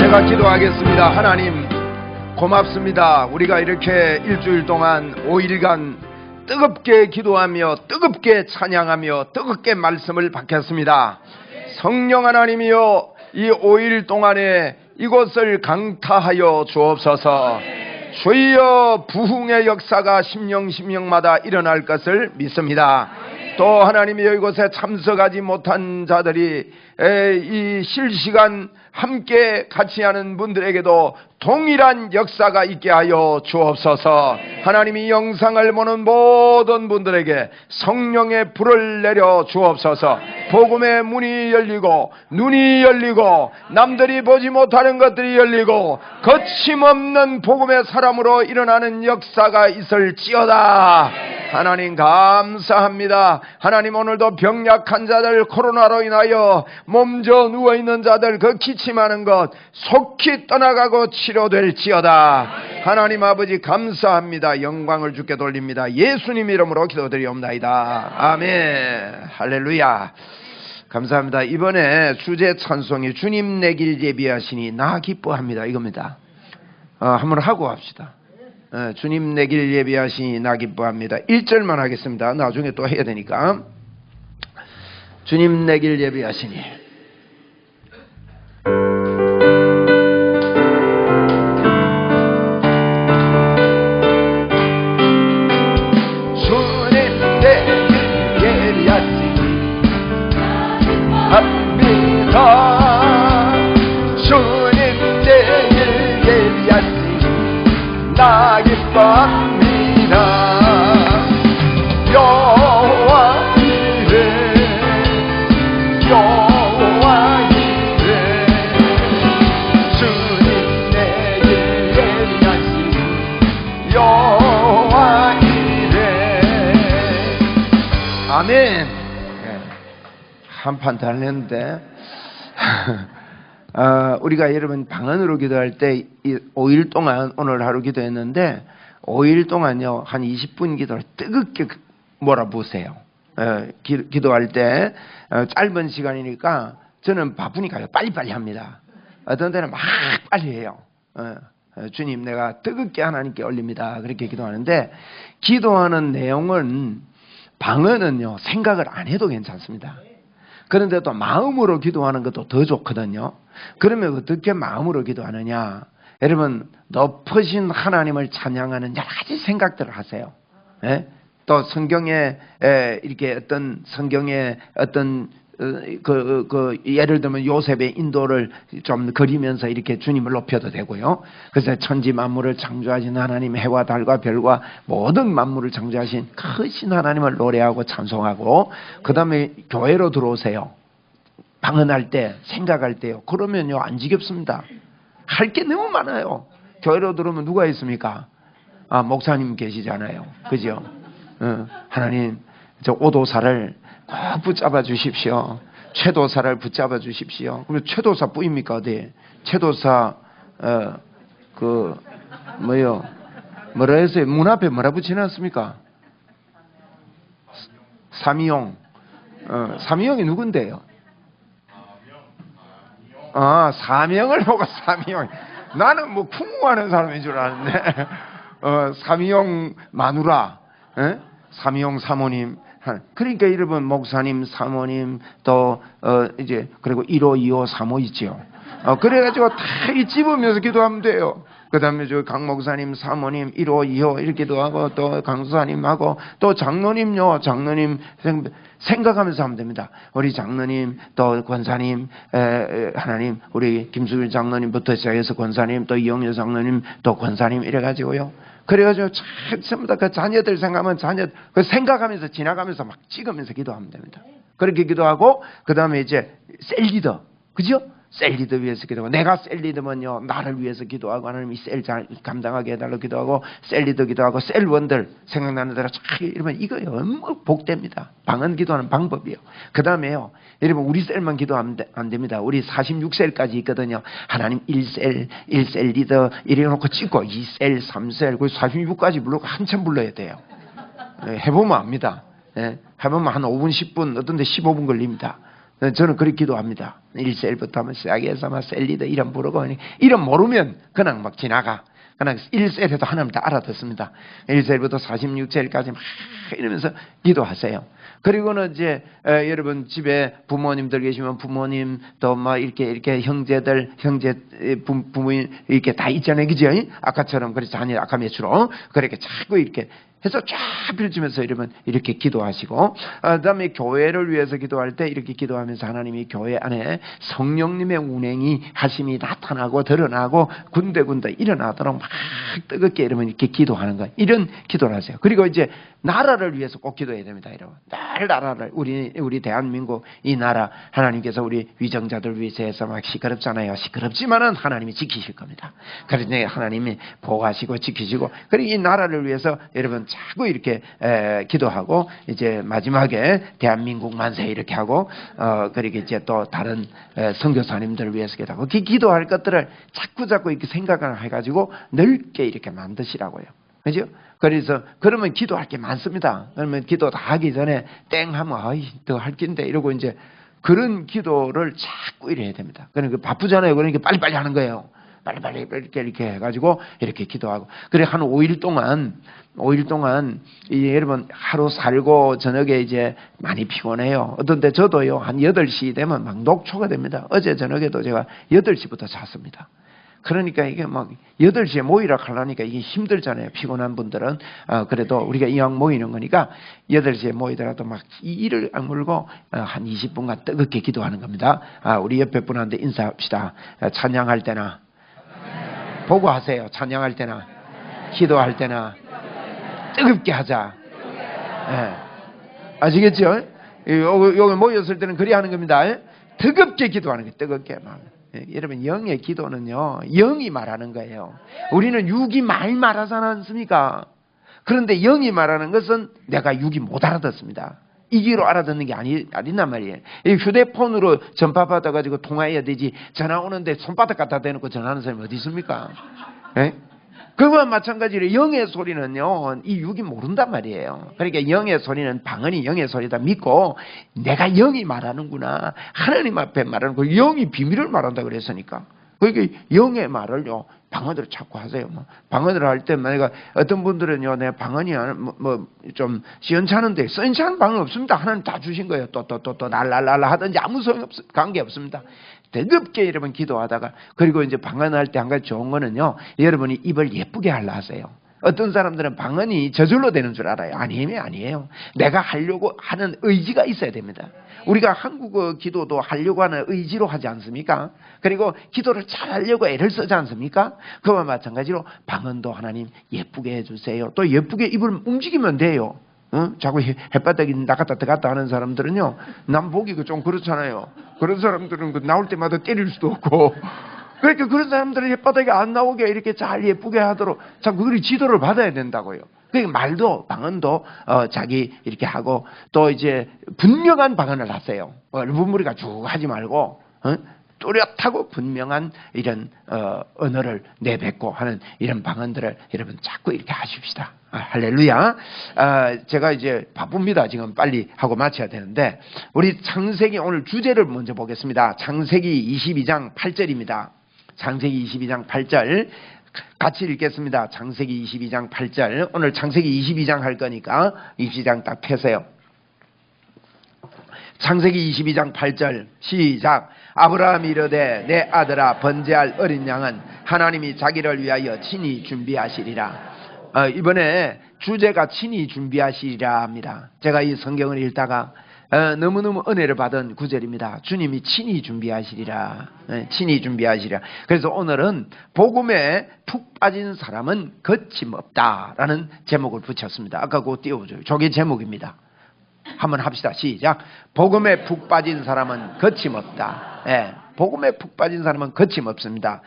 제가 기도하겠습니다. 하나님 고맙습니다. 우리가 이렇게 일주일 동안 5일간 뜨겁게 기도하며 뜨겁게 찬양하며 뜨겁게 말씀을 받겠습니다. 성령 하나님이여, 이 5일 동안에 이곳을 강타하여 주옵소서. 주여, 부흥의 역사가 심령마다 일어날 것을 믿습니다. 또 하나님이여, 이곳에 참석하지 못한 자들이 이 실시간 함께 같이 하는 분들에게도 동일한 역사가 있게 하여 주옵소서. 하나님이 영상을 보는 모든 분들에게 성령의 불을 내려 주옵소서. 복음의 문이 열리고 눈이 열리고 남들이 보지 못하는 것들이 열리고 거침없는 복음의 사람으로 일어나는 역사가 있을지어다. 하나님 감사합니다. 하나님, 오늘도 병약한 자들, 코로나로 인하여 몸져 누워있는 자들, 그 기침하는 것 속히 떠나가고 치료될지어다. 하나님 아버지 감사합니다. 영광을 주께 돌립니다. 예수님 이름으로 기도드리옵나이다. 아멘. 할렐루야. 감사합니다. 이번에 주제 찬송이 주님 내 길 예비하시니 나 기뻐합니다, 이겁니다. 한번 하고 합시다. 주님 내 길 예비하시니 나 기뻐합니다. 1절만 하겠습니다. 나중에 또 해야 되니까. 주님 내 길 예비하시니. 나 기뻐합니다. 여호와 이레, 여호와 이레, 주님 내 길 예비하시니 여호와 이레. 아멘. 한판 더 했는데 우리가 여러분 방언으로 기도할 때 5일 동안 오늘 하루 기도했는데 5일 동안요 한 20분 기도를 뜨겁게 몰아보세요. 기도할 때 짧은 시간이니까 저는 바쁘니까요 빨리빨리 합니다. 어떤 때는 막 빨리 해요. 주님 내가 뜨겁게 하나님께 올립니다. 그렇게 기도하는데, 기도하는 내용은 방언은요 생각을 안 해도 괜찮습니다. 그런데 또 마음으로 기도하는 것도 더 좋거든요. 그러면 어떻게 마음으로 기도하느냐? 여러분, 높으신 하나님을 찬양하는 여러 가지 생각들을 하세요. 예? 또 성경에 이렇게 어떤 성경에 어떤 예를 들면 요셉의 인도를 좀 그리면서 이렇게 주님을 높여도 되고요. 그래서 천지 만물을 창조하신 하나님, 해와 달과 별과 모든 만물을 창조하신 크신 하나님을 노래하고 찬송하고, 그 다음에 교회로 들어오세요. 방언할 때, 생각할 때요. 그러면요 안 지겹습니다. 할 게 너무 많아요. 교회로 들어오면 누가 있습니까? 목사님 계시잖아요. 그죠? 하나님, 저 오도사를 꼭 붙잡아 주십시오. 최도사를 붙잡아 주십시오. 그러면 최도사 뿌입니까? 어디? 최도사 뭐라 해서 문 앞에 뭐라 붙여놨습니까? 삼이용. 삼이용이 누군데요? 사명을 보고 삼이용. 나는 뭐 풍부하는 사람인 줄 알았는데 삼이용 마누라, 삼이용 사모님. 그러니까 여러분, 목사님, 사모님, 또 이제 그리고 1호, 2호, 3호 있죠. 그래가지고 다 집으면서 기도하면 돼요. 그 다음에 저 강 목사님, 사모님, 1호, 2호 이렇게도 하고, 또 강수사님하고, 또 장로님요, 장로님 생각하면서 하면 됩니다. 우리 장로님, 또 권사님, 하나님, 우리 김수길 장로님부터 시작해서 권사님, 또 이영렬 장로님, 또 권사님 이래가지고요. 그래가지고 전부 다 그 자녀들 생각하면 그 생각하면서 지나가면서 막 찍으면서 기도하면 됩니다. 그렇게 기도하고, 그 다음에 이제 셀리더, 그죠? 셀리더 위해서 기도하고, 내가 셀리더면요 나를 위해서 기도하고, 하나님이 셀 잘 감당하게 해달라고 기도하고, 셀리더 기도하고, 셀원들 생각나는 대로 쫙 이러면 이거요 너무 복됩니다. 방언 기도하는 방법이요. 그 다음에요, 여러분, 우리 셀만 기도하면 안 됩니다. 우리 46셀까지 있거든요. 하나님 1셀, 1셀 리더 이래놓고 찍고 2셀, 3셀, 그 46까지 부르고 한참 불러야 돼요. 해보면 압니다. 해보면 한 5분, 10분, 어떤 데 15분 걸립니다. 저는 그렇게 기도합니다. 1셀부터 하면 시작해서 막 셀리더 이름 부르고, 이름 모르면 그냥 막 지나가. 그냥 1셀에도 하나님 다 알아듣습니다. 1셀부터 46셀까지 막 이러면서 기도하세요. 그리고는 이제 여러분 집에 부모님들 계시면 부모님 또 막 이렇게 형제들 부모님 이렇게 다 있잖아요, 그죠? 아까처럼 그래서 자녀 아까 몇으로 그렇게 자꾸 이렇게 해서 쫙 펼치면서 이러면 이렇게 기도하시고, 그다음에 교회를 위해서 기도할 때 이렇게 기도하면서 하나님이 교회 안에 성령님의 운행이 하심이 나타나고 드러나고 군데군데 일어나도록 막 뜨겁게 이러면 이렇게 기도하는 거예요. 이런 기도를 하세요. 그리고 이제 나라를 위해서 꼭 기도해야 됩니다, 여러분. 늘 나라를 우리 대한민국 이 나라 하나님께서 우리 위정자들 위해서 해서 막 시끄럽잖아요. 시끄럽지만은 하나님이 지키실 겁니다. 그래서 하나님이 보호하시고 지키시고, 그리고 이 나라를 위해서 여러분 자꾸 이렇게 기도하고, 이제 마지막에 대한민국 만세 이렇게 하고, 그리고 이제 또 다른 선교사님들을 위해서 기도하고, 기도할 것들을 자꾸 이렇게 생각을 해가지고 넓게 이렇게 만드시라고요. 그죠? 그래서 그러면 기도할 게 많습니다. 그러면 기도 다 하기 전에 땡 하면 더 할 낀데 이러고 이제 그런 기도를 자꾸 이래야 됩니다. 그러니까 바쁘잖아요. 그러니까 빨리빨리 하는 거예요. 빨리빨리 이렇게 해가지고 이렇게 기도하고. 그래 한 5일 동안 여러분 하루 살고 저녁에 이제 많이 피곤해요. 어떤데 저도요 한 8시 되면 막 녹초가 됩니다. 어제 저녁에도 제가 8시부터 잤습니다. 그러니까 이게 막 8시에 모이라 하려니까 이게 힘들잖아요. 피곤한 분들은. 그래도 우리가 이왕 모이는 거니까 8시에 모이더라도 막 이를 악물고 한 20분간 뜨겁게 기도하는 겁니다. 우리 옆에 분한테 인사합시다. 찬양할 때나 보고 하세요. 찬양할 때나 기도할 때나 뜨겁게 하자. 네. 아시겠죠? 여기 모였을 때는 그리 하는 겁니다. 뜨겁게 기도하는 거예요. 뜨겁게 막. 여러분 영의 기도는요 영이 말하는 거예요. 우리는 육이 말하지 않습니까? 그런데 영이 말하는 것은 내가 육이 못 알아듣습니다. 이기로 알아듣는 게 아니란 말이에요. 휴대폰으로 전파 받아가지고 통화해야 되지, 전화 오는데 손바닥 갖다 대놓고 전화하는 사람이 어디 있습니까? 예? 그거와 마찬가지로 영의 소리는요 이 육이 모른단 말이에요. 그러니까 영의 소리는 방언이 영의 소리다 믿고, 내가 영이 말하는구나, 하나님 앞에 말하는 거, 영이 비밀을 말한다 그랬으니까, 그러니까 영의 말을요 방언으로 자꾸 하세요. 방언으로 할 때 내가 어떤 분들은요 내 방언이 좀 시원찮은데, 시원찮은 방언 없습니다. 하나님 다 주신 거예요. 또 날랄랄라 하든지 아무 소용 관계 없습니다. 뜨겁게 여러분 기도하다가, 그리고 이제 방언할 때 한 가지 좋은 거는요 여러분이 입을 예쁘게 하려 하세요. 어떤 사람들은 방언이 저절로 되는 줄 알아요. 아니에요. 내가 하려고 하는 의지가 있어야 됩니다. 우리가 한국어 기도도 하려고 하는 의지로 하지 않습니까? 그리고 기도를 잘 하려고 애를 쓰지 않습니까? 그와 마찬가지로 방언도 하나님 예쁘게 해주세요. 또 예쁘게 입을 움직이면 돼요. 자꾸 햇바닥이 나갔다 들어갔다 하는 사람들은요, 남 보기가 좀 그렇잖아요. 그런 사람들은 나올 때마다 때릴 수도 없고, 그러니까 그런 사람들은 햇바닥이 안 나오게 이렇게 잘 예쁘게 하도록 자꾸 그리 지도를 받아야 된다고요. 그러니까 말도 방언도 자기 이렇게 하고, 또 이제 분명한 방언을 하세요. 얼분무리가 쭉 하지 말고 뚜렷하고 분명한 이런 언어를 내뱉고 하는 이런 방언들을 여러분 자꾸 이렇게 하십시다. 할렐루야. 제가 이제 바쁩니다. 지금 빨리 하고 마쳐야 되는데, 우리 창세기 오늘 주제를 먼저 보겠습니다. 창세기 22장 8절입니다. 창세기 22장 8절 같이 읽겠습니다. 창세기 22장 8절. 오늘 창세기 22장 할 거니까 22장 딱 펴세요. 창세기 22장 8절 시작. 아브라함이 이르되 내 아들아 번제할 어린 양은 하나님이 자기를 위하여 친히 준비하시리라. 이번에 주제가 친히 준비하시리라 합니다. 제가 이 성경을 읽다가 너무너무 은혜를 받은 구절입니다. 주님이 친히 준비하시리라. 친히 준비하시리라. 그래서 오늘은 복음에 푹 빠진 사람은 거침없다라는 제목을 붙였습니다. 아까 그거 띄워줘요. 저게 제목입니다. 한번 합시다. 시작. 복음에 푹 빠진 사람은 거침없다. 복음에 푹 빠진 사람은 거침없습니다.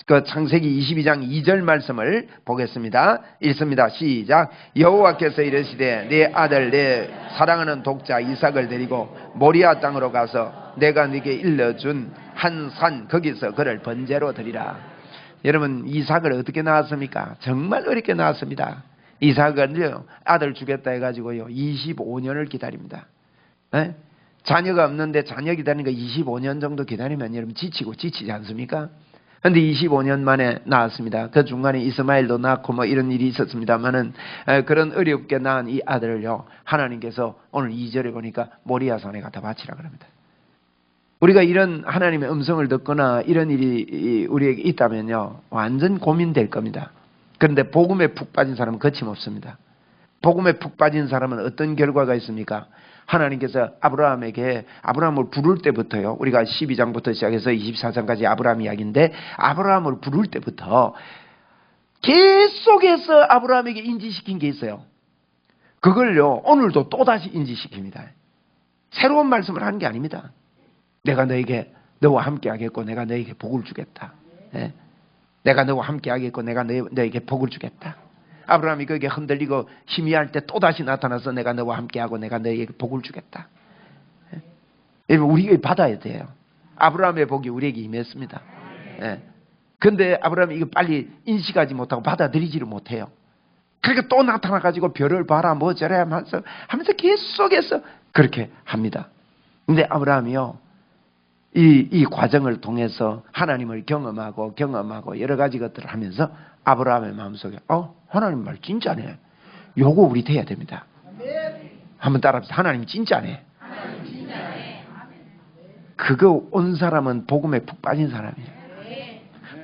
그 창세기 22장 2절 말씀을 보겠습니다. 읽습니다. 시작. 여호와께서 이르시되 내 아들 내 사랑하는 독자 이삭을 데리고 모리아 땅으로 가서 내가 네게 일러준 한 산 거기서 그를 번제로 드리라. 여러분 이삭을 어떻게 낳았습니까? 정말 어렵게 낳았습니다. 이삭은요 아들 주겠다 해가지고요 25년을 기다립니다. 자녀가 없는데 자녀 기다리는 거 25년 정도 기다리면 여러분 지치지 않습니까? 근데 25년 만에 낳았습니다. 그 중간에 이스마엘도 낳고 뭐 이런 일이 있었습니다만은 그런 어렵게 낳은 이 아들을요, 하나님께서 오늘 2절에 보니까 모리아산에 갖다 바치라 그럽니다. 우리가 이런 하나님의 음성을 듣거나 이런 일이 우리에게 있다면요, 완전 고민될 겁니다. 그런데 복음에 푹 빠진 사람은 거침없습니다. 복음에 푹 빠진 사람은 어떤 결과가 있습니까? 하나님께서 아브라함을 부를 때부터요, 우리가 12장부터 시작해서 24장까지 아브라함 이야기인데, 아브라함을 부를 때부터 계속해서 아브라함에게 인지시킨 게 있어요. 그걸요, 오늘도 또다시 인지시킵니다. 새로운 말씀을 하는 게 아닙니다. 내가 너와 함께 하겠고 내가 너에게 복을 주겠다. 네? 내가 너와 함께 하겠고 내가 너에게 복을 주겠다. 아브라함이 거기에 흔들리고 희미할 때 또다시 나타나서 내가 너와 함께하고 내가 너에게 복을 주겠다. 여러분, 우리가 받아야 돼요. 아브라함의 복이 우리에게 임했습니다. 그런데 아브라함이 이거 빨리 인식하지 못하고 받아들이지를 못해요. 그러니까 또 나타나가지고 별을 봐라 뭐 저래 하면서 계속해서 그렇게 합니다. 근데 아브라함이요, 이 과정을 통해서 하나님을 경험하고 여러 가지 것들을 하면서 아브라함의 마음속에 하나님 말 진짜네. 요거 우리 돼야 됩니다. 한번 따라합시다. 하나님 진짜네. 그거 온 사람은 복음에 푹 빠진 사람이에요.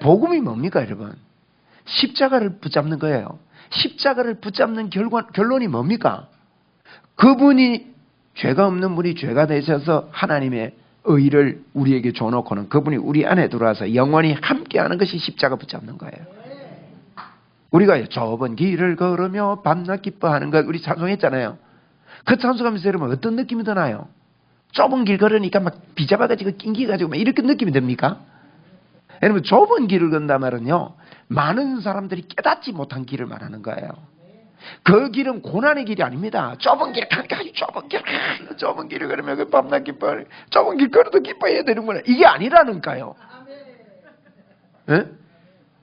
복음이 뭡니까 여러분? 십자가를 붙잡는 거예요. 십자가를 붙잡는 결론이 뭡니까? 그분이 죄가 없는 분이 죄가 되셔서 하나님의 의를 우리에게 줘놓고는 그분이 우리 안에 들어와서 영원히 함께하는 것이 십자가 붙잡는 거예요. 우리가 좁은 길을 걸으며 밤낮 기뻐하는 것 우리 찬송했잖아요. 그 찬송하면서 여러분 어떤 느낌이 드나요? 좁은 길 걸으니까 막 비잡아가지고 낑기가지고 막 이렇게 느낌이 듭니까? 여러분, 좁은 길을 건다 말은요, 많은 사람들이 깨닫지 못한 길을 말하는 거예요. 그 길은 고난의 길이 아닙니다. 좁은 길, 좁은 길을 걸으면 그 밤낮 기뻐하는, 좁은 길 걸어도 기뻐해야 되는구나. 이게 아니라는가요. 예?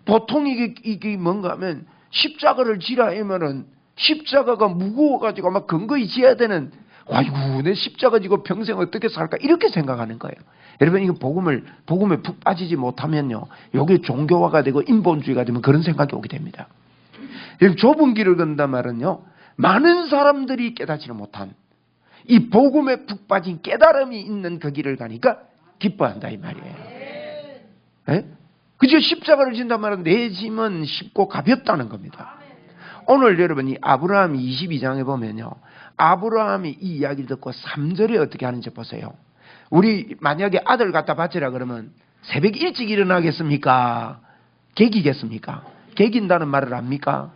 보통 이게 뭔가 하면 십자가를 지라 하면은 십자가가 무거워가지고 막 근거히 지어야 되는, 아이고 내 십자가 지고 평생 어떻게 살까 이렇게 생각하는 거예요. 여러분, 이거 복음에 푹 빠지지 못하면요, 여기 종교화가 되고 인본주의가 되면 그런 생각이 오게 됩니다. 좁은 길을 건다 말은요, 많은 사람들이 깨닫지를 못한 이 복음에 푹 빠진 깨달음이 있는 그 길을 가니까 기뻐한다 이 말이에요. 예? 그죠? 십자가를 진다 말은 내 짐은 쉽고 가볍다는 겁니다. 오늘 여러분, 이 아브라함 22장에 보면요, 아브라함이 이 이야기를 듣고 3절에 어떻게 하는지 보세요. 우리 만약에 아들 갖다 바치라 그러면 새벽 일찍 일어나겠습니까? 개기겠습니까? 개긴다는 말을 합니까?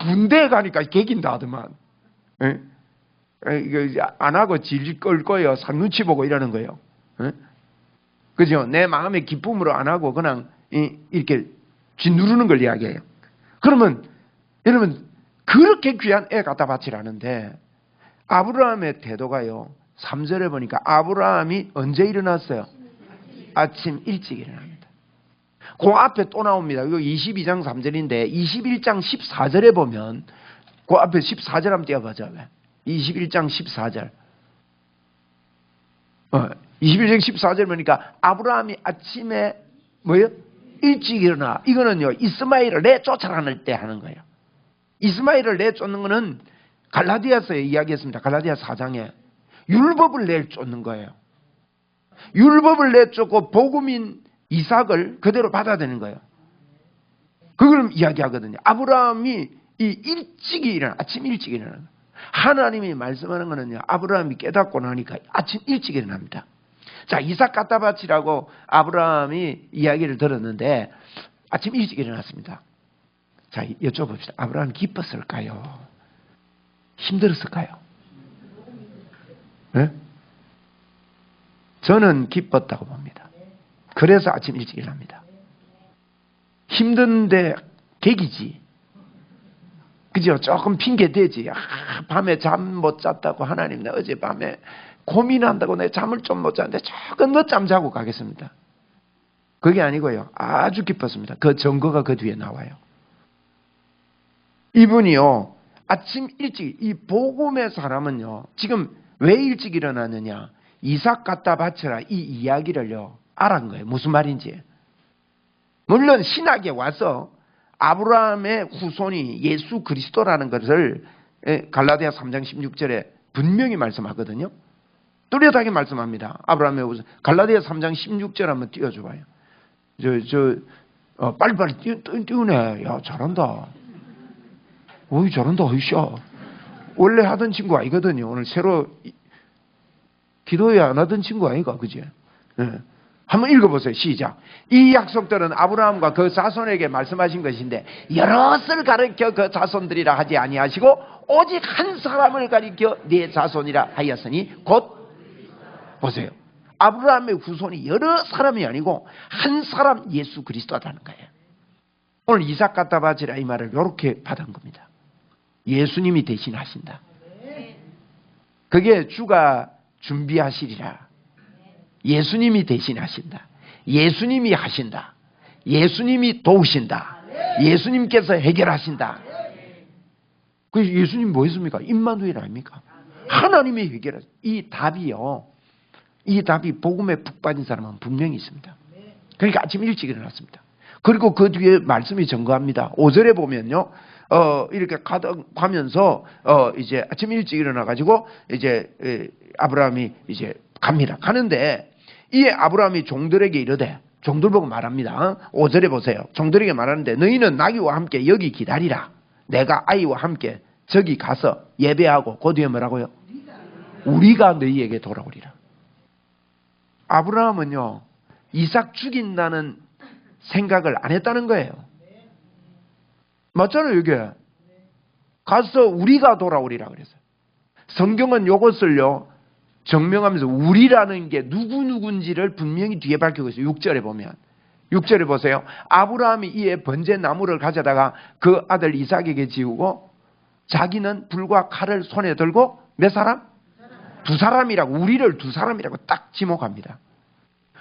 군대에 가니까 개긴다 하더만. 이거 안 하고 질질 끌 거예요. 산 눈치 보고 이러는 거예요. 그죠? 내 마음의 기쁨으로 안 하고 그냥 이렇게 짓누르는 걸 이야기해요. 그러면 여러분, 그렇게 귀한 애 갖다 바치라는데 아브라함의 태도가요, 3절에 보니까 아브라함이 언제 일어났어요? 아침 일찍 일어납니다. 그 앞에 또 나옵니다. 이거 22장 3절인데 21장 14절에 보면 그 앞에 14절 한번 띄워보자. 21장 14절. 21장 14절 보니까 아브라함이 아침에 뭐예요? 일찍 일어나. 이거는요, 이스마엘을 내쫓아낼 때 하는 거예요. 이스마엘을 내쫓는 거는 갈라디아서에 이야기했습니다. 갈라디아 4장에 율법을 내쫓는 거예요. 율법을 내쫓고 복음인 이삭을 그대로 받아들이는 거예요. 그걸 이야기하거든요. 아브라함이 아침 일찍 일어나는 거예요. 하나님이 말씀하는 거는요, 아브라함이 깨닫고 나니까 아침 일찍 일어납니다. 자, 이삭 갖다 바치라고 아브라함이 이야기를 들었는데 아침 일찍 일어났습니다. 자, 여쭤봅시다. 아브라함이 기뻤을까요? 힘들었을까요? 네? 저는 기뻤다고 봅니다. 그래서 아침 일찍 일어납니다. 힘든데 객이지. 그죠? 조금 핑계 대지. 밤에 잠 못 잤다고 하나님, 나 어젯밤에 고민한다고 내 잠을 좀 못 잤는데 조금 늦잠 자고 가겠습니다. 그게 아니고요, 아주 기뻤습니다. 그 증거가 그 뒤에 나와요. 이분이요, 아침 일찍, 이 복음의 사람은요, 지금 왜 일찍 일어났느냐? 이삭 갖다 바쳐라 이 이야기를요 알은 거예요. 무슨 말인지. 물론 신학에 와서 아브라함의 후손이 예수 그리스도라는 것을 갈라디아 3장 16절에 분명히 말씀하거든요. 뚜렷하게 말씀합니다. 아브라함의 후손. 갈라디아 3장 16절 한번 띄워줘봐요. 빨리빨리 띄우네. 야, 잘한다. 어이, 잘한다. 어이씨. 원래 하던 친구 아니거든요. 오늘 새로 기도회 안 하던 친구 아이가, 그지? 네. 한번 읽어보세요. 시작. 이 약속들은 아브라함과 그 자손에게 말씀하신 것인데 여럿을 가르쳐 그 자손들이라 하지 아니하시고 오직 한 사람을 가리켜 네 자손이라 하였으니 곧 보세요. 아브라함의 후손이 여러 사람이 아니고 한 사람 예수 그리스도라는 거예요. 오늘 이삭 갖다 바치라 이 말을 이렇게 받은 겁니다. 예수님이 대신하신다. 그게 주가 준비하시리라. 예수님이 대신하신다. 예수님이 하신다. 예수님이 도우신다. 예수님께서 해결하신다. 그 예수님 뭐 했습니까? 임마누엘 아닙니까? 하나님이 해결하신 이 답이요. 이 답이 복음에 푹 빠진 사람은 분명히 있습니다. 그러니까 아침 일찍 일어났습니다. 그리고 그 뒤에 말씀이 증거합니다. 5절에 보면요. 이렇게 가면서 이제 아침 일찍 일어나 가지고 이제 아브라함이 이제 갑니다. 가는데 이 아브라함이 종들에게 이르되 종들 보고 말합니다. 5절에 보세요. 종들에게 말하는데 너희는 나귀와 함께 여기 기다리라. 내가 아이와 함께 저기 가서 예배하고 그 뒤에 뭐라고요? 우리가 너희에게 돌아오리라. 아브라함은요 이삭 죽인다는 생각을 안 했다는 거예요. 맞잖아요. 이게 가서 우리가 돌아오리라 그랬어요. 성경은 이것을요 증명하면서 우리라는 게 누구누군지를 분명히 뒤에 밝히고 있어요. 6절에 보면 6절에 보세요. 아브라함이 이에 번제 나무를 가져다가 그 아들 이삭에게 지우고 자기는 불과 칼을 손에 들고 몇 사람? 두 사람이라고, 우리를 두 사람이라고 딱 지목합니다.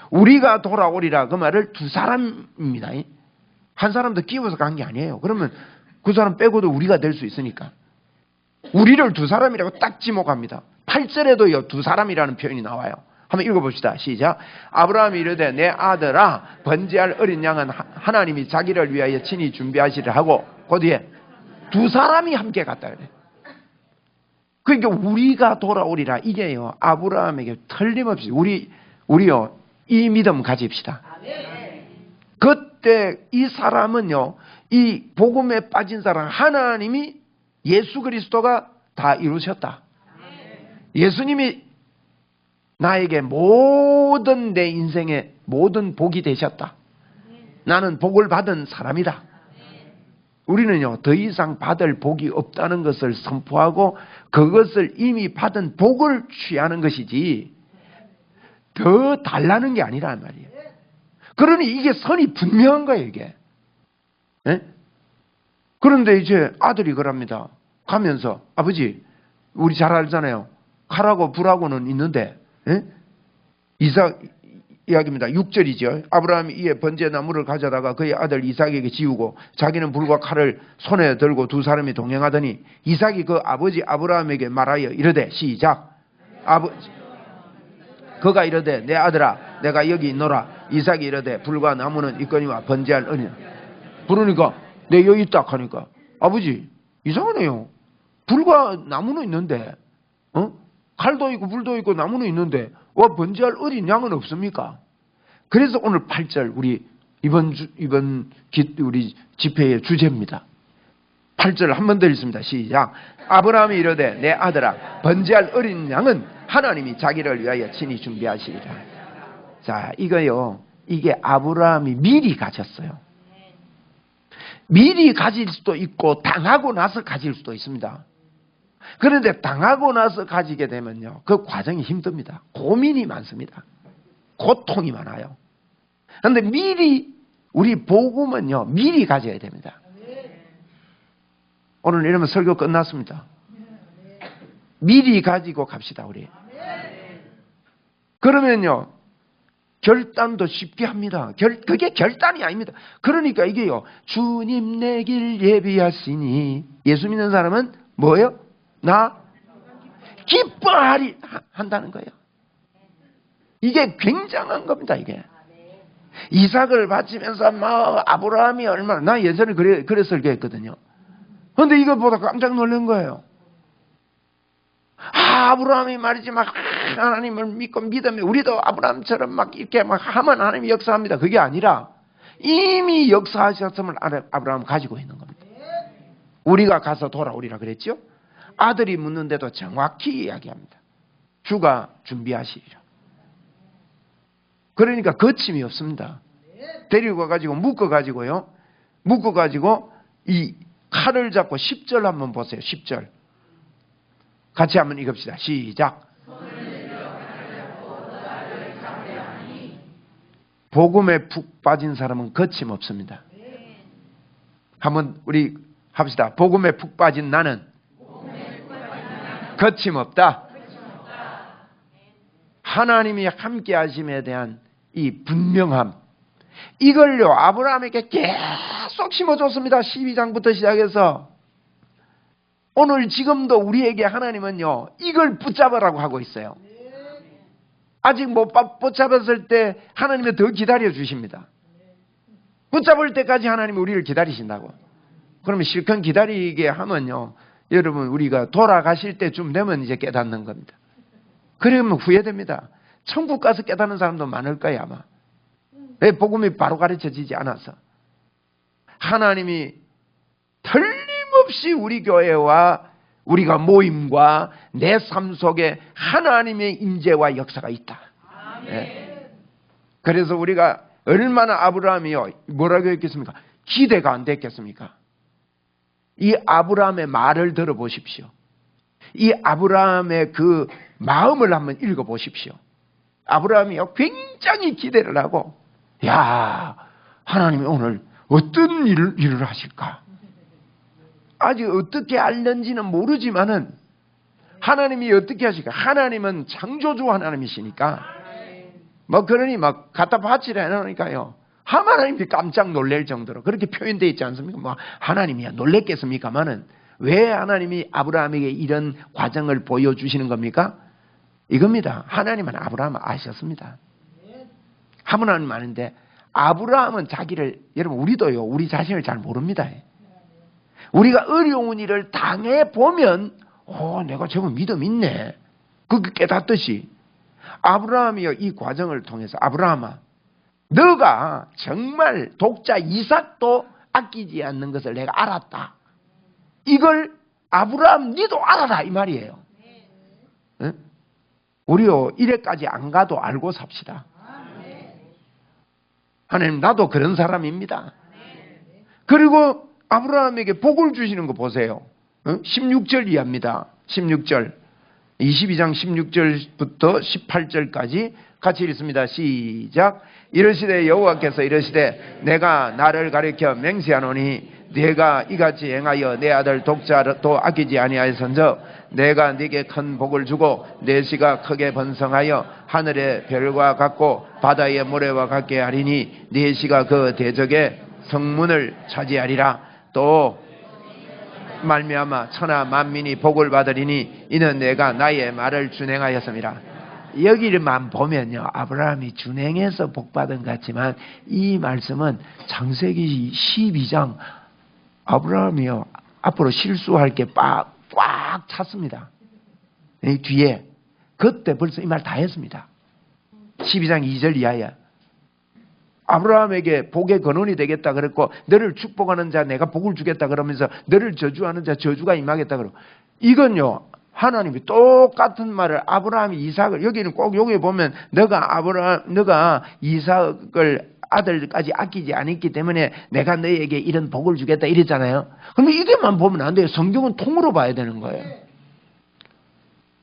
우리가 돌아오리라 그 말을 두 사람입니다. 한 사람도 끼워서 간 게 아니에요. 그러면 그 사람 빼고도 우리가 될 수 있으니까 우리를 두 사람이라고 딱 지목합니다. 8절에도요 두 사람이라는 표현이 나와요. 한번 읽어봅시다. 시작. 아브라함이 이르되 내 아들아 번제할 어린 양은 하나님이 자기를 위하여 친히 준비하시려 하고 그 뒤에 두 사람이 함께 갔다 그래. 그러니까 우리가 돌아오리라 이게요 아브라함에게 틀림없이 우리요 이 믿음 가집시다. 그때 이 사람은요 이 복음에 빠진 사람 하나님이 예수 그리스도가 다 이루셨다. 예수님이 나에게 모든 내 인생의 모든 복이 되셨다. 나는 복을 받은 사람이다. 우리는요 더 이상 받을 복이 없다는 것을 선포하고 그것을 이미 받은 복을 취하는 것이지 더 달라는 게 아니란 말이에요. 그러니 이게 선이 분명한 거예요 이게. 네? 그런데 이제 아들이 그럽니다. 가면서 아버지 우리 잘 알잖아요. 칼하고 불하고는 있는데 이삭 이야기입니다. 6절이죠. 아브라함이 이에 번제나무를 가져다가 그의 아들 이삭에게 지우고 자기는 불과 칼을 손에 들고 두 사람이 동행하더니 이삭이 그 아버지 아브라함에게 말하여 이르되 시작. 그가 이르되 내 아들아 내가 여기 있노라. 이삭이 이르되 불과 나무는 있거니와 번제할 어린. 부르니까 내 여기 있다 하니까 아버지 이상하네요. 불과 나무는 있는데 칼도 있고 불도 있고 나무는 있는데 와 번제할 어린 양은 없습니까? 그래서 오늘 8절 우리 이번 우리 집회의 주제입니다. 8절 한 번 더 읽습니다. 시작. 아브라함이 이르되 내 아들아 번제할 어린 양은 하나님이 자기를 위하여 친히 준비하시리라. 자 이거요 이게 아브라함이 미리 가졌어요. 미리 가질 수도 있고 당하고 나서 가질 수도 있습니다. 그런데 당하고 나서 가지게 되면요 그 과정이 힘듭니다. 고민이 많습니다. 고통이 많아요. 그런데 미리 우리 복음은요 미리 가져야 됩니다. 오늘 이러면 설교 끝났습니다. 미리 가지고 갑시다 우리. 그러면요 결단도 쉽게 합니다. 그게 결단이 아닙니다. 그러니까 이게요 주님 내 길 예비하시니 예수 믿는 사람은 뭐예요? 나 기뻐하리 한다는 거예요. 이게 굉장한 겁니다. 이게 이삭을 바치면서 아브라함이 얼마나, 나 예전에 그래 설교했거든요. 그런데 이것보다 깜짝 놀란 거예요. 아브라함이 말이지 하나님을 믿고 믿으면 우리도 아브라함처럼 이렇게 하면 하나님이 역사합니다. 그게 아니라 이미 역사하셨음을 아브라함은 가지고 있는 겁니다. 우리가 가서 돌아오리라 그랬죠. 아들이 묻는데도 정확히 이야기합니다. 주가 준비하시리라. 그러니까 거침이 없습니다. 데리고 가가지고 묶어가지고요. 묶어가지고 이 칼을 잡고 10절 한번 보세요. 10절. 같이 한번 읽읍시다. 시작. 복음에 푹 빠진 사람은 거침없습니다. 한번 우리 합시다. 복음에 푹 빠진 나는 거침없다. 하나님이 함께 하심에 대한 이 분명함, 이걸요 아브라함에게 계속 심어줬습니다. 12장부터 시작해서 오늘 지금도 우리에게 하나님은요 이걸 붙잡으라고 하고 있어요. 아직 못 붙잡았을 때 하나님은 더 기다려 주십니다. 붙잡을 때까지 하나님이 우리를 기다리신다고. 그러면 실컷 기다리게 하면요, 여러분 우리가 돌아가실 때쯤 되면 이제 깨닫는 겁니다. 그러면 후회됩니다. 천국 가서 깨닫는 사람도 많을 거예요 아마. 왜? 복음이 바로 가르쳐지지 않아서. 하나님이 틀림없이 우리 교회와 우리가 모임과 내 삶 속에 하나님의 임재와 역사가 있다. 네. 그래서 우리가 얼마나 아브라함이요 뭐라고 했겠습니까? 기대가 안 됐겠습니까? 이 아브라함의 말을 들어보십시오. 이 아브라함의 그 마음을 한번 읽어보십시오. 아브라함이요 굉장히 기대를 하고, 야, 하나님이 오늘 어떤 일을 하실까? 아직 어떻게 알는지는 모르지만은 하나님이 어떻게 하실까? 하나님은 창조주 하나님이시니까 그러니 갖다 바치라 해놓으니까요 하나님이 깜짝 놀랄 정도로 그렇게 표현되어 있지 않습니까? 하나님이야 놀랬겠습니까마는 왜 하나님이 아브라함에게 이런 과정을 보여주시는 겁니까? 이겁니다. 하나님은 아브라함을 아셨습니다. 하나님 아는데 아브라함은 자기를, 여러분 우리도요 우리 자신을 잘 모릅니다. 우리가 어려운 일을 당해보면 내가 저거 믿음 있네 그렇게 깨닫듯이 아브라함이요 이 과정을 통해서 아브라함아 너가 정말 독자 이삭도 아끼지 않는 것을 내가 알았다. 이걸 아브라함 니도 알아라 이 말이에요. 응? 우리요 이래까지 안 가도 알고 삽시다. 하나님 나도 그런 사람입니다. 그리고 아브라함에게 복을 주시는 거 보세요. 16절 이하입니다. 16절 22장 16절부터 18절까지 같이 읽습니다. 시작. 이르시되 여호와께서 이르시되 내가 나를 가리켜 맹세하노니 네가 이같이 행하여 내 아들 독자도 아끼지 아니하였은즉 내가 네게 큰 복을 주고 내 씨가 크게 번성하여 하늘의 별과 같고 바다의 모래와 같게 하리니 네 씨가 그 대적의 성문을 차지하리라. 또 말미암아 천하 만민이 복을 받으리니 이는 내가 나의 말을 준행하였음이라. 여기만 보면요 아브라함이 준행해서 복받은 것 같지만 이 말씀은 창세기 12장 아브라함이요 앞으로 실수할 게 꽉 찼습니다. 이 뒤에 그때 벌써 이 말 다 했습니다. 12장 2절 이하야. 아브라함에게 복의 근원이 되겠다 그랬고 너를 축복하는 자 내가 복을 주겠다 그러면서 너를 저주하는 자 저주가 임하겠다 그러고, 이건요 하나님이 똑같은 말을 아브라함이 이삭을, 여기는 꼭 여기 보면 너가 이삭을 아들까지 아끼지 않았기 때문에 내가 너에게 이런 복을 주겠다 이랬잖아요. 그런데 이게만 보면 안 돼요. 성경은 통으로 봐야 되는 거예요.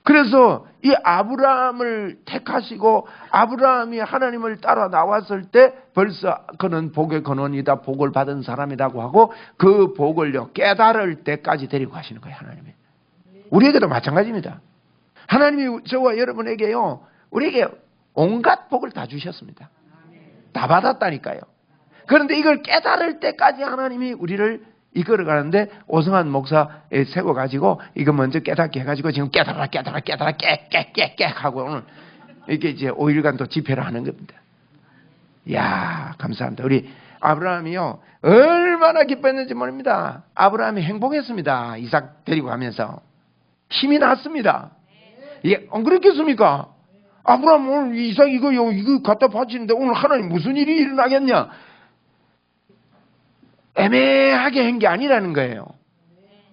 그래서 이 아브라함을 택하시고 아브라함이 하나님을 따라 나왔을 때 벌써 그는 복의 근원이다, 복을 받은 사람이라고 하고 그 복을요 깨달을 때까지 데리고 가시는 거예요. 하나님이. 우리에게도 마찬가지입니다. 하나님이 저와 여러분에게요 우리에게 온갖 복을 다 주셨습니다. 다 받았다니까요. 그런데 이걸 깨달을 때까지 하나님이 우리를 이끌어 가는데 오성환 목사 세워 가지고 이거 먼저 깨닫게 해가지고 지금 깨달아 깨 하고 오늘 이렇게 이제 5일간 또 집회를 하는 겁니다. 이야, 감사합니다. 우리 아브라함이요 얼마나 기뻐했는지 모릅니다. 아브라함이 행복했습니다. 이삭 데리고 가면서 힘이 났습니다. 예, 안 그렇겠습니까? 아브라함 오늘 이삭 이거 갖다 바치는데 오늘 하나님 무슨 일이 일어나겠냐? 애매하게 한 게 아니라는 거예요.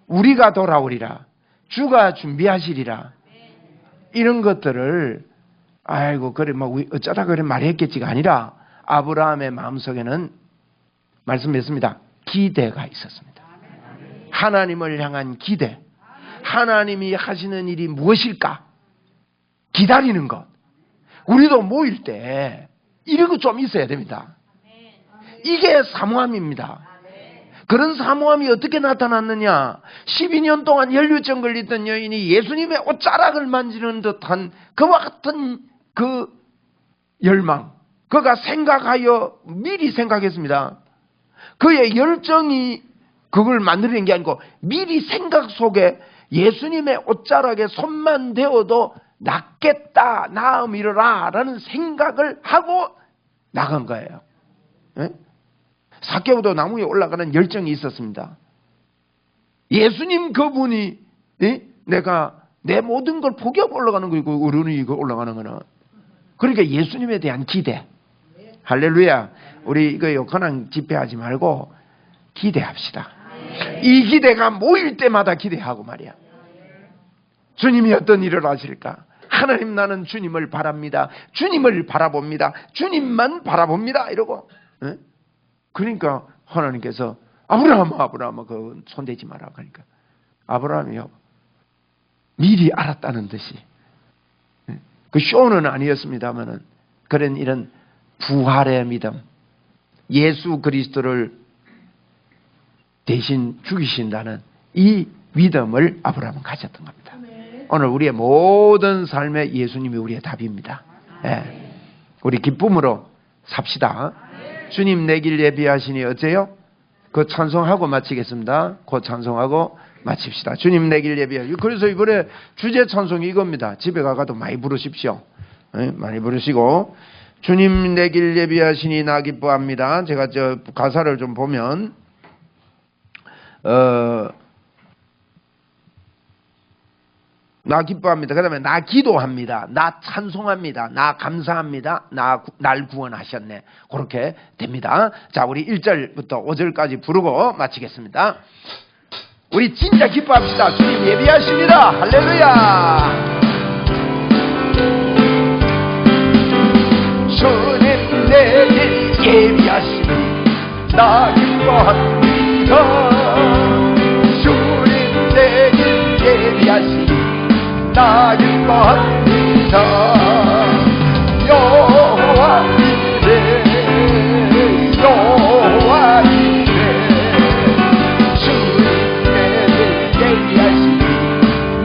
우리가 돌아오리라, 주가 준비하시리라, 이런 것들을 아이고 그래 뭐 어쩌다 그래 말했겠지가 아니라 아브라함의 마음속에는 말씀했습니다. 기대가 있었습니다. 하나님을 향한 기대, 하나님이 하시는 일이 무엇일까 기다리는 것. 우리도 모일 때 이런 거 좀 있어야 됩니다. 이게 사모함입니다. 그런 사모함이 어떻게 나타났느냐? 12년 동안 혈류증 걸리던 여인이 예수님의 옷자락을 만지는 듯한 그와 같은 그 열망, 그가 생각하여 미리 생각했습니다. 그의 열정이 그걸 만드는 게 아니고 미리 생각 속에 예수님의 옷자락에 손만 대어도 낫겠다, 나음 이르라 라는 생각을 하고 나간 거예요. 예? 삭개오도 나무에 올라가는 열정이 있었습니다. 예수님 그분이 내가 내 모든 걸 포기하고 올라가는 거고 어른이 이거 올라가는 거는 그러니까 예수님에 대한 기대. 할렐루야. 우리 이거 욕하는 집회하지 말고 기대합시다. 이 기대가 모일 때마다 기대하고 말이야. 주님이 어떤 일을 하실까? 하나님 나는 주님을 바랍니다. 주님을 바라봅니다. 주님만 바라봅니다. 이러고. 그러니까 하나님께서 아브라함아 그 손대지 마라 그러니까 아브라함이요 미리 알았다는 듯이 그 쇼는 아니었습니다만은 그런 이런 부활의 믿음, 예수 그리스도를 대신 죽이신다는 이 믿음을 아브라함은 가졌던 겁니다. 오늘 우리의 모든 삶에 예수님이 우리의 답입니다. 예. 우리 기쁨으로 삽시다. 주님 내 길 예비하시니 어째요? 그 찬송하고 마치겠습니다. 그 찬송하고 마칩시다. 주님 내 길 예비하시니. 그래서 이번에 주제 찬송이 이겁니다. 집에 가도 많이 부르십시오. 네, 많이 부르시고 주님 내 길 예비하시니 나 기뻐합니다. 제가 저 가사를 좀 보면 나 기뻐합니다. 그 다음에 나 기도합니다. 나 찬송합니다. 나 감사합니다. 날 구원하셨네. 그렇게 됩니다. 자, 우리 1절부터 5절까지 부르고 마치겠습니다. 우리 진짜 기뻐합시다. 주님 예비하십니다. 할렐루야. 주님 내 길 예비하시니 나 기뻐합니다. 주님 내 길 예비하시니 나 기뻐합니다. 여호와 이레 여호와 이레 주님 내 길 예비하시니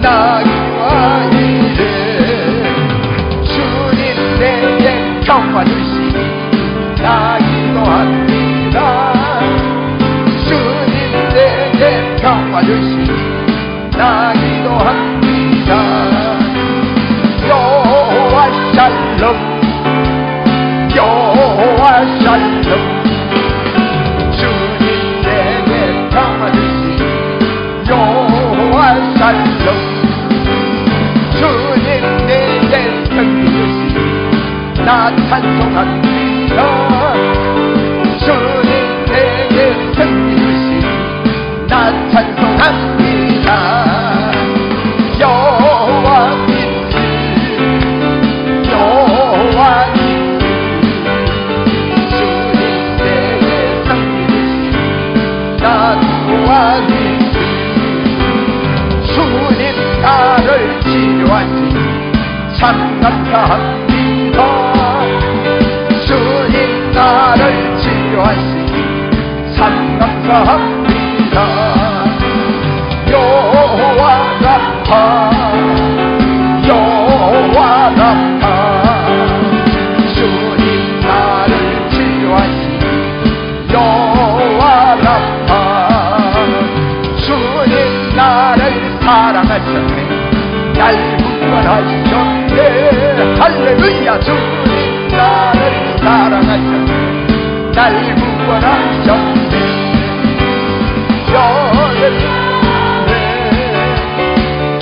나 기뻐 이레 주님 내게 평화 주시니 나 기도합니다. 주님 내게 평화 주시니 나 기도합니다. 여호와 샬롬 여호와 샬롬 주님 내게 평화 주시니 여호와 샬롬 주님 내게 승리 주시니 나 찬송합니다. 주님 내게 승리 주시니 나 찬송합니다. 여호와 이시 여호와 이시 주님 내게 승리 주시니 나 도와주시니 주님 나를 치료하시니 참 감사합니다. 주님 나를 치료하시니 참 감사합니다. 여호와 라파 여호와 라파 주님 나를 치료하시니 여호와 라파 사랑하셨네. 날 구원하셨네. 할렐루야. 주님 나를 사랑하셨네. 날 구원하셨네. 여러분네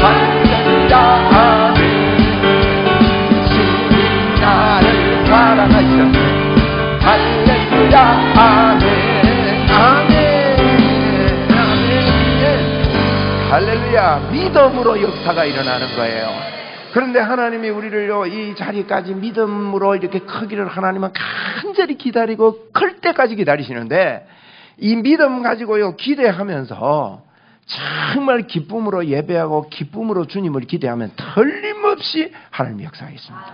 할렐루야. 아멘. 주님 나를 사랑하셨네. 할렐루야. 아멘. 아멘. 아멘. 할렐루야. 믿음으로 역사가 일어나는 거예요. 그런데 하나님이 우리를요, 이 자리까지 믿음으로 이렇게 크기를 하나님은 간절히 기다리고 클 때까지 기다리시는데, 이 믿음 가지고요, 기대하면서 정말 기쁨으로 예배하고 기쁨으로 주님을 기대하면 틀림없이 하나님의 역사가 있습니다.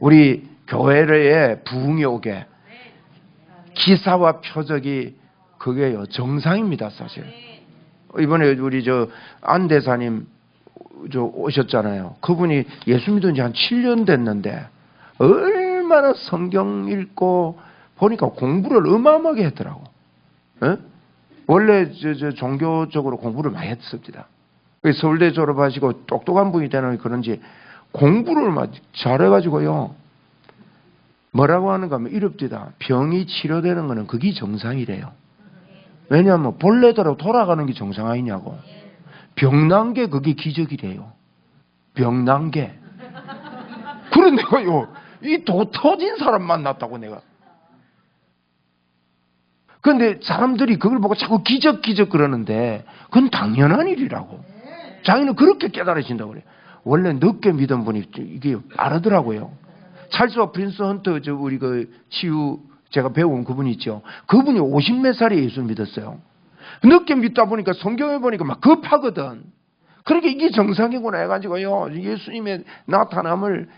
우리 교회의 부흥이 오게 기사와 표적이 그게요, 정상입니다, 사실. 이번에 우리 안대사님 오셨잖아요. 그분이 예수 믿은 지 한 7년 됐는데 얼마나 성경 읽고 보니까 공부를 어마어마하게 했더라고. 에? 원래 종교적으로 공부를 많이 했습니다. 서울대 졸업하시고 똑똑한 분이 되는 그런지 공부를 막 잘해가지고요. 뭐라고 하는가 하면 이럽디다. 병이 치료되는 거는 그게 정상이래요. 왜냐하면 본래대로 돌아가는 게 정상 아니냐고. 병난 게 그게 기적이래요. 병난 게. 그런 내가요, 이 도 터진 사람 만났다고 내가. 그런데 사람들이 그걸 보고 자꾸 기적 그러는데 그건 당연한 일이라고. 자기는 그렇게 깨달아진다고 그래요. 원래 늦게 믿은 분이 이게 빠르더라고요. 찰스와 프린스 헌터 우리 치유 제가 배운 그분이 있죠. 그분이 50몇 살에 예수 믿었어요. 늦게 믿다 보니까 성경에 보니까 막 급하거든. 그러니까 이게 정상이구나 해가지고요, 예수님의 나타남을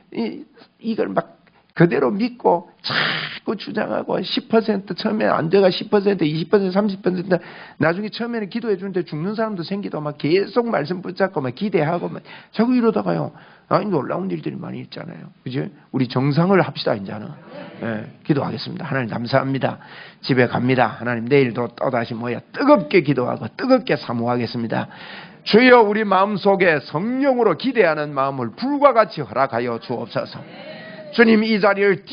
이걸 막 그대로 믿고 자꾸 주장하고 10% 처음에 안 돼가 10%, 20%, 30% 나중에 처음에는 기도해 주는데 죽는 사람도 생기도 막 계속 말씀 붙잡고 막 기대하고 막 자꾸 이러다가요, 놀라운 일들이 많이 있잖아요. 그죠? 우리 정상을 합시다, 이제는. 예, 기도하겠습니다. 하나님 감사합니다. 집에 갑니다. 하나님 내일도 또다시 뜨겁게 기도하고 뜨겁게 사모하겠습니다. 주여, 우리 마음속에 성령으로 기대하는 마음을 불과 같이 허락하여 주옵소서. 주님, 이 자리를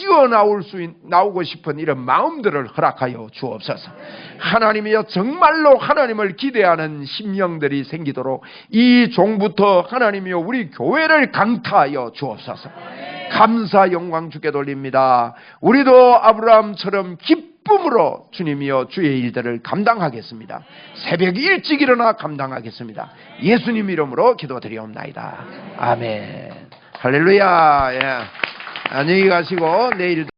나오고 싶은 이런 마음들을 허락하여 주옵소서. 하나님이여, 정말로 하나님을 기대하는 심령들이 생기도록 이 종부터 하나님이여 우리 교회를 강타하여 주옵소서. 감사 영광 주께 돌립니다. 우리도 아브라함처럼 기쁨으로 주님이여 주의 일들을 감당하겠습니다. 새벽 일찍 일어나 감당하겠습니다. 예수님 이름으로 기도드리옵나이다. 아멘. 할렐루야. 예. 안녕히 가시고 내일